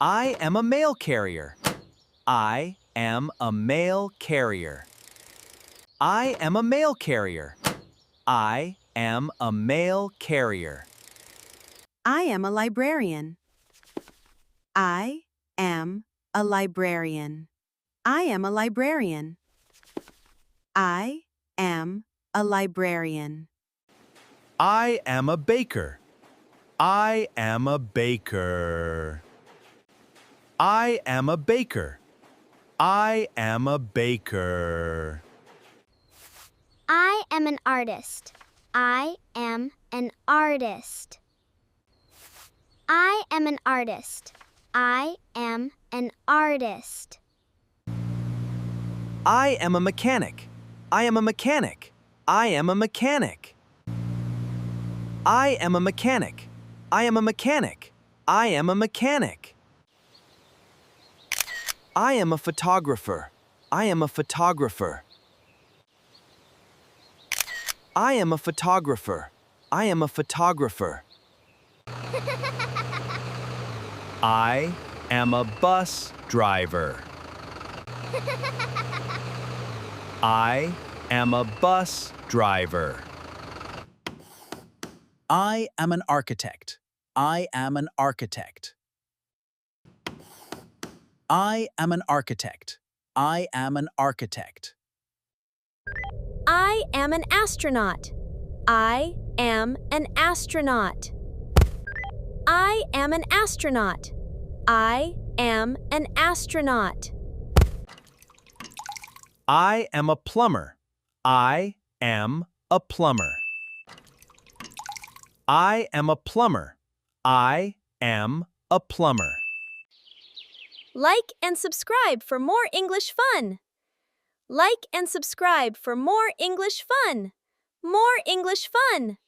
I am a mail carrier. I am a mail carrier. I am a mail carrier. I am a mail carrier. I am a librarian. I am a librarian. I am a librarian. I am a librarian. I am a baker. I am a baker. I am a baker. I am a baker. I am an artist. I am an artist. I am an artist. I am an artist. I am a mechanic. I am a mechanic. I am a mechanic. I am a mechanic. I am a mechanic. I am a mechanic. I am a photographer. I am a photographer. I am a photographer. I am a photographer. I am a bus driver. I am a bus driver. I am an architect. I am an architect. I am an architect. I am an architect. I am an astronaut. I am an astronaut. I am an astronaut. I am an astronaut. I am a plumber. I am a plumber. I am a plumber. I am a plumber. Like and subscribe for more English fun. Like and subscribe for more English fun. More English fun.